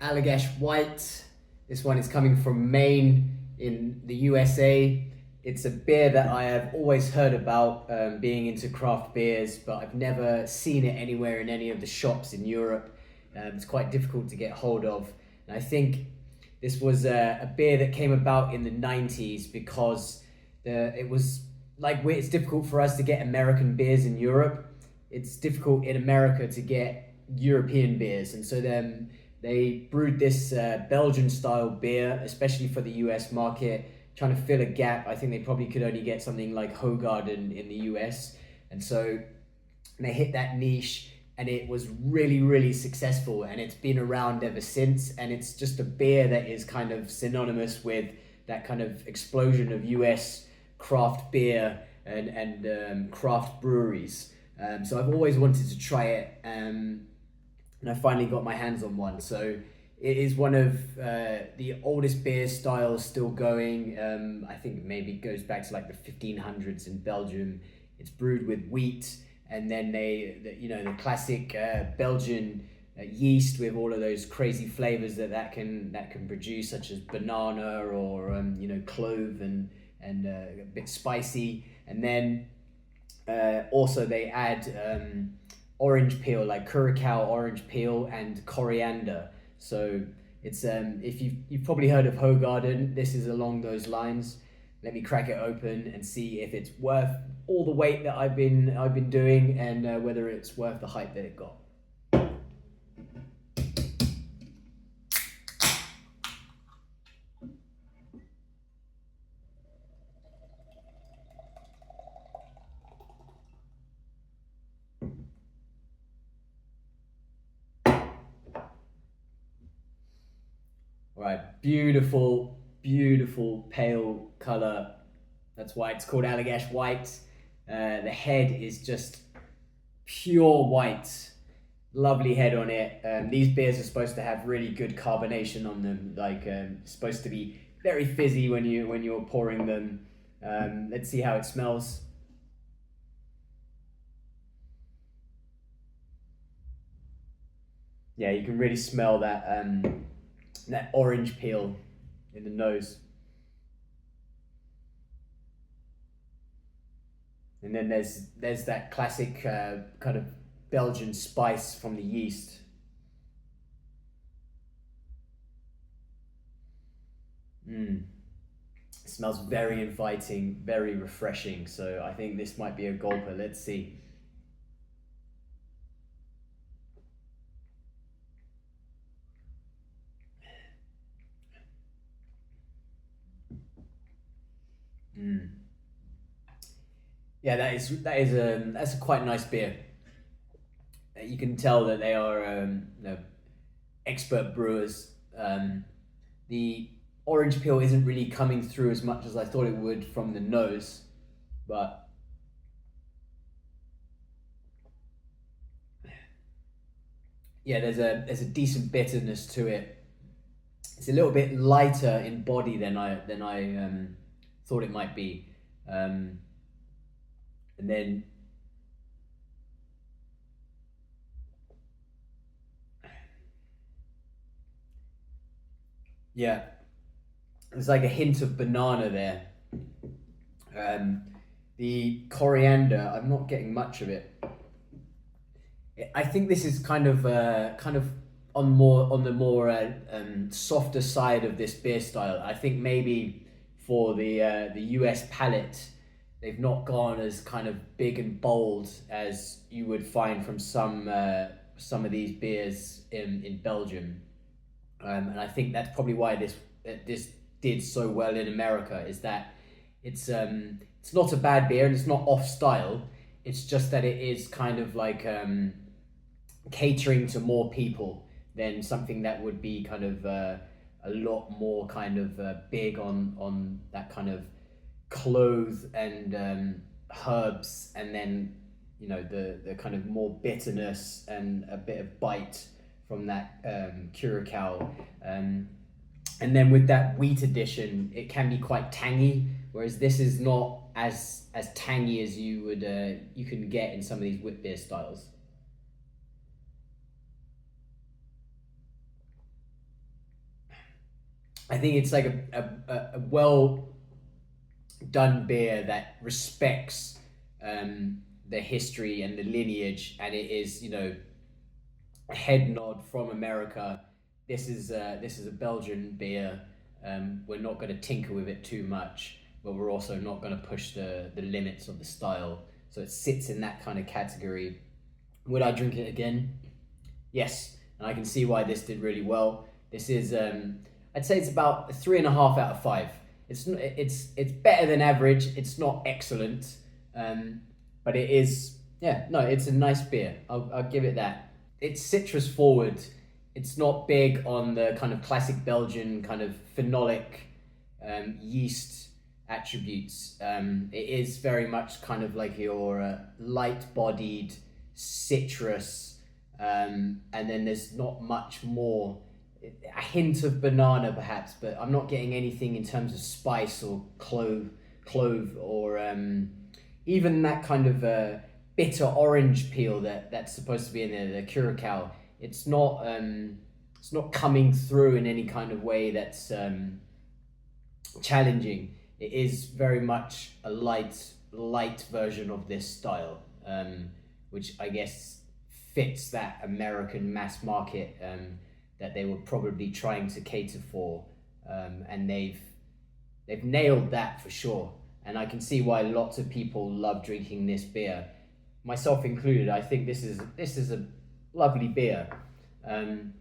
Allagash White. This one is coming from Maine in the USA. It's a beer that I have always heard about, being into craft beers, but I've never seen it anywhere in any of the shops in Europe. It's quite difficult to get hold of. And I think this was a beer that came about in the 90s because it was like it's difficult for us to get American beers in Europe. It's difficult in America to get European beers. And so then they brewed this Belgian-style beer, especially for the US market, trying to fill a gap. I think they probably could only get something like Hoegaarden in the US. And so they hit that niche and it was really, really successful. And it's been around ever since. And it's just a beer that is kind of synonymous with that kind of explosion of US craft beer and craft breweries. So I've always wanted to try it. And I finally got my hands on one. So it is one of the oldest beer styles still going. I think maybe it goes back to like the 1500s in Belgium. It's brewed with wheat, and then the classic Belgian yeast with all of those crazy flavors that can produce, such as banana or clove and a bit spicy. And then also they add orange peel, like curacao orange peel and coriander. So it's if you've probably heard of Hoegaarden, this is along those lines. Let me crack it open and see if it's worth all the weight that I've been doing, and whether it's worth the hype that it got. All right, beautiful, beautiful pale color. That's why it's called Allagash White. The head is just pure white. Lovely head on it. These beers are supposed to have really good carbonation on them. Like supposed to be very fizzy when you're pouring them. Let's see how it smells. Yeah, you can really smell that orange peel in the nose. And then there's that classic kind of Belgian spice from the yeast. It smells very inviting, very refreshing. So I think this might be a gulper. Let's see. Yeah, that's a quite nice beer. You can tell that they are expert brewers. The orange peel isn't really coming through as much as I thought it would from the nose, but yeah, there's a decent bitterness to it. It's a little bit lighter in body than I thought it might be, and then yeah, there's like a hint of banana there. The coriander, I'm not getting much of it. I think this is kind of on the more softer side of this beer style. I think maybe for the US palate, they've not gone as kind of big and bold as you would find from some of these beers in Belgium. And I think that's probably why this did so well in America, is that it's not a bad beer and it's not off style. It's just that it is kind of like catering to more people than something that would be kind of a lot more kind of big on that kind of clove and herbs, and then the kind of more bitterness and a bit of bite from that curacao. And then with that wheat addition, it can be quite tangy, whereas this is not as tangy as you can get in some of these wit beer styles. I think it's like a well done beer that respects the history and the lineage, and it is, you know, a head nod from America. This is a Belgian beer. We're not going to tinker with it too much, but we're also not going to push the limits of the style. So it sits in that kind of category. Would I drink it again? Yes, and I can see why this did really well. This is, I'd say it's about a 3.5 out of 5. It's better than average. It's not excellent, but it is, yeah, no, it's a nice beer. I'll give it that. It's citrus forward. It's not big on the kind of classic Belgian kind of phenolic yeast attributes. It is very much kind of like your light-bodied citrus, and then there's not much more. A hint of banana perhaps, but I'm not getting anything in terms of spice or clove or even that kind of bitter orange peel that's supposed to be in there, the curacao. It's not coming through in any kind of way that's challenging. It is very much a light version of this style, which I guess fits that American mass market that they were probably trying to cater for, and they've nailed that for sure. And I can see why lots of people love drinking this beer, myself included. I think this is a lovely beer, and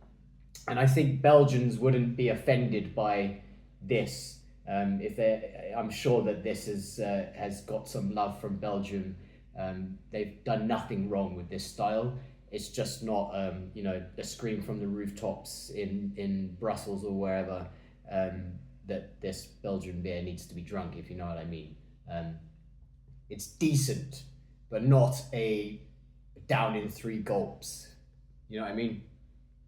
I think Belgians wouldn't be offended by this. If I'm sure that this has got some love from Belgium. They've done nothing wrong with this style. It's just not, you know, a scream from the rooftops in Brussels or wherever that this Belgian beer needs to be drunk, if you know what I mean. It's decent, but not a down in 3 gulps. You know what I mean?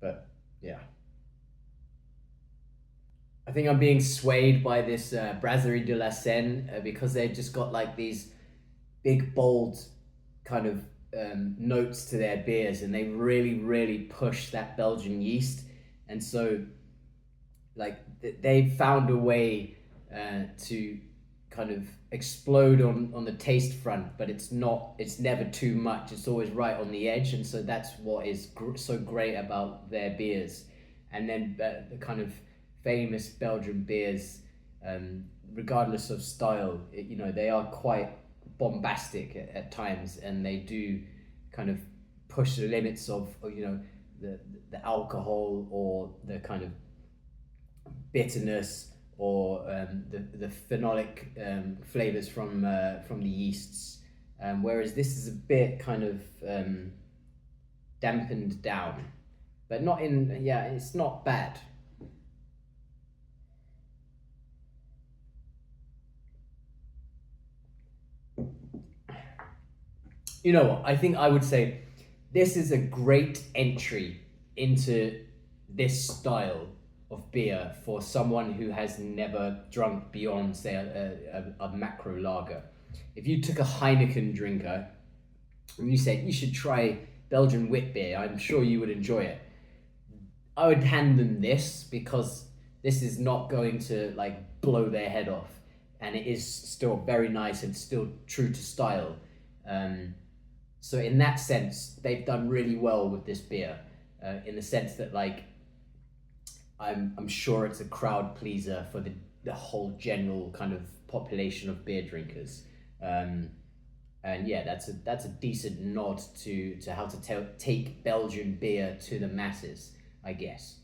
But yeah. I think I'm being swayed by this Brasserie de la Seine because they've just got like these big, bold kind of notes to their beers, and they really push that Belgian yeast. And so like they found a way to kind of explode on the taste front, but it's never too much. It's always right on the edge, and so that's what is so great about their beers. And then the kind of famous Belgian beers, regardless of style, you know, they are quite bombastic at times, and they do kind of push the limits of you know, the alcohol or the kind of bitterness or the phenolic flavors from the yeasts, whereas this is a bit kind of dampened down, but not in, yeah, it's not bad. You know what? I think I would say this is a great entry into this style of beer for someone who has never drunk beyond, say, a macro lager. If you took a Heineken drinker and you said you should try Belgian wit beer, I'm sure you would enjoy it. I would hand them this because this is not going to like blow their head off, and it is still very nice and still true to style. So in that sense, they've done really well with this beer, in the sense that like I'm sure it's a crowd pleaser for the whole general kind of population of beer drinkers. And yeah, that's a decent nod to how to take Belgian beer to the masses, I guess.